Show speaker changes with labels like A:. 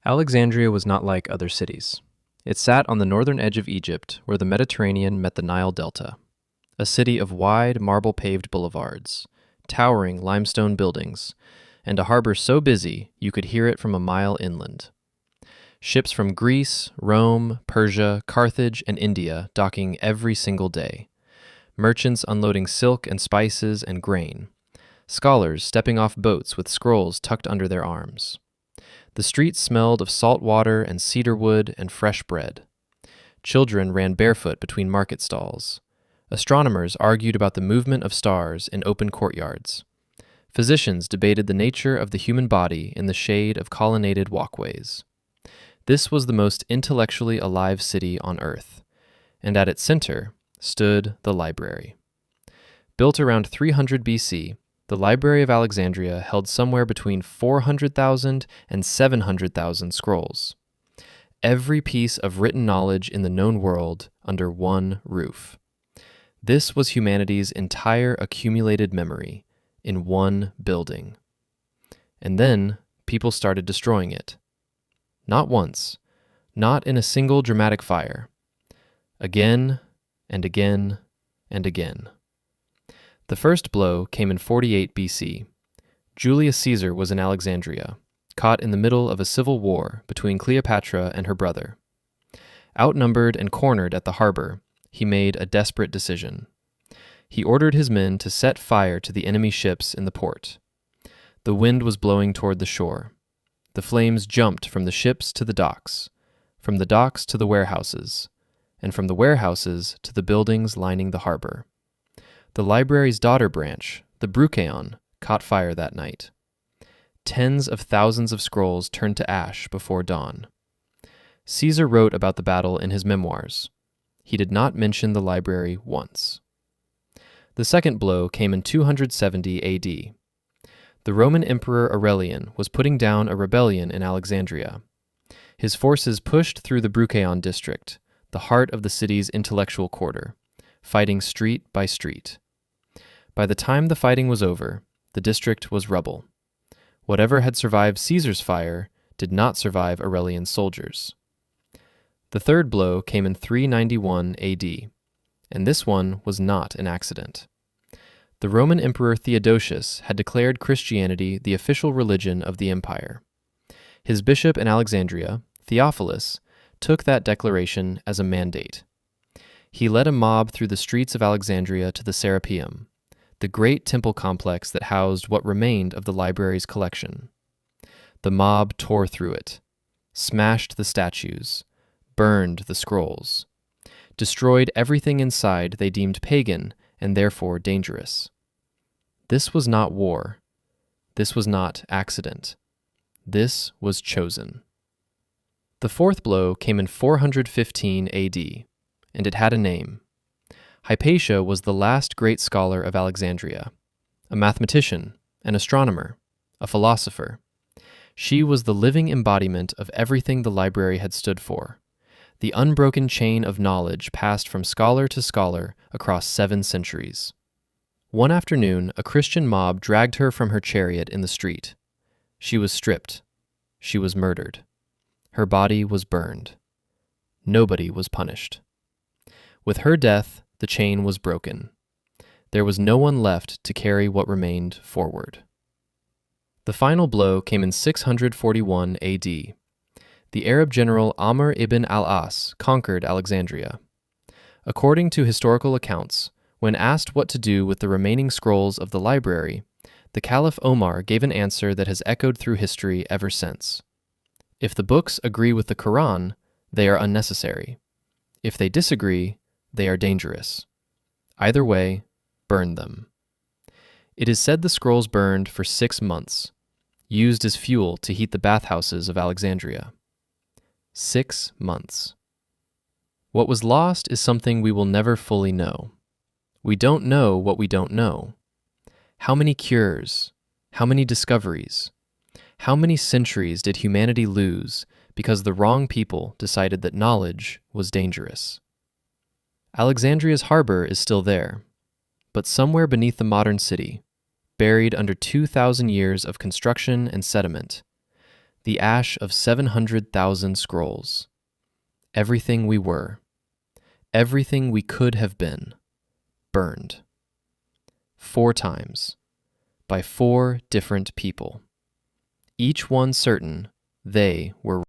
A: Alexandria was not like other cities. It sat on the northern edge of Egypt, where the Mediterranean met the Nile Delta. A city of wide, marble-paved boulevards, towering limestone buildings, and a harbor so busy you could hear it from a mile inland. Ships from Greece, Rome, Persia, Carthage, and India docking every single day. Merchants unloading silk and spices and grain. Scholars stepping off boats with scrolls tucked under their arms. The streets smelled of salt water and cedar wood and fresh bread. Children ran barefoot between market stalls. Astronomers argued about the movement of stars in open courtyards. Physicians debated the nature of the human body in the shade of colonnaded walkways. This was the most intellectually alive city on Earth, and at its center stood the library. Built around 300 BC, the Library of Alexandria held somewhere between 400,000 and 700,000 scrolls. Every piece of written knowledge in the known world under one roof. This was humanity's entire accumulated memory in one building. And then people started destroying it. Not once, not in a single dramatic fire. Again and again and again. The first blow came in 48 BC. Julius Caesar was in Alexandria, caught in the middle of a civil war between Cleopatra and her brother. Outnumbered and cornered at the harbor, he made a desperate decision. He ordered his men to set fire to the enemy ships in the port. The wind was blowing toward the shore. The flames jumped from the ships to the docks, from the docks to the warehouses, and from the warehouses to the buildings lining the harbor. The library's daughter branch, the Brucheon, caught fire that night. Tens of thousands of scrolls turned to ash before dawn. Caesar wrote about the battle in his memoirs. He did not mention the library once. The second blow came in 270 AD. The Roman Emperor Aurelian was putting down a rebellion in Alexandria. His forces pushed through the Brucheon district, the heart of the city's intellectual quarter, fighting street by street. By the time the fighting was over, the district was rubble. Whatever had survived Caesar's fire did not survive Aurelian's soldiers. The third blow came in 391 AD, and this one was not an accident. The Roman Emperor Theodosius had declared Christianity the official religion of the empire. His bishop in Alexandria, Theophilus, took that declaration as a mandate. He led a mob through the streets of Alexandria to the Serapeum, the great temple complex that housed what remained of the library's collection. The mob tore through it, smashed the statues, burned the scrolls, destroyed everything inside they deemed pagan and therefore dangerous. This was not war. This was not accident. This was chosen. The fourth blow came in 415 AD, and it had a name. Hypatia was the last great scholar of Alexandria, a mathematician, an astronomer, a philosopher. She was the living embodiment of everything the library had stood for, the unbroken chain of knowledge passed from scholar to scholar across 7 centuries. One afternoon, a Christian mob dragged her from her chariot in the street. She was stripped. She was murdered. Her body was burned. Nobody was punished. With her death, the chain was broken. There was no one left to carry what remained forward. The final blow came in 641 AD. The Arab general Amr ibn al-As conquered Alexandria. According to historical accounts, when asked what to do with the remaining scrolls of the library, the Caliph Omar gave an answer that has echoed through history ever since. If the books agree with the Quran, they are unnecessary. If they disagree, they are dangerous. Either way, burn them. It is said the scrolls burned for 6 months, used as fuel to heat the bathhouses of Alexandria. 6 months. What was lost is something we will never fully know. We don't know what we don't know. How many cures? How many discoveries? How many centuries did humanity lose because the wrong people decided that knowledge was dangerous? Alexandria's harbor is still there, but somewhere beneath the modern city, buried under 2,000 years of construction and sediment, The ash of 700,000 scrolls. Everything we were. Everything we could have been. Burned. 4 times. By 4 different people. Each one certain they were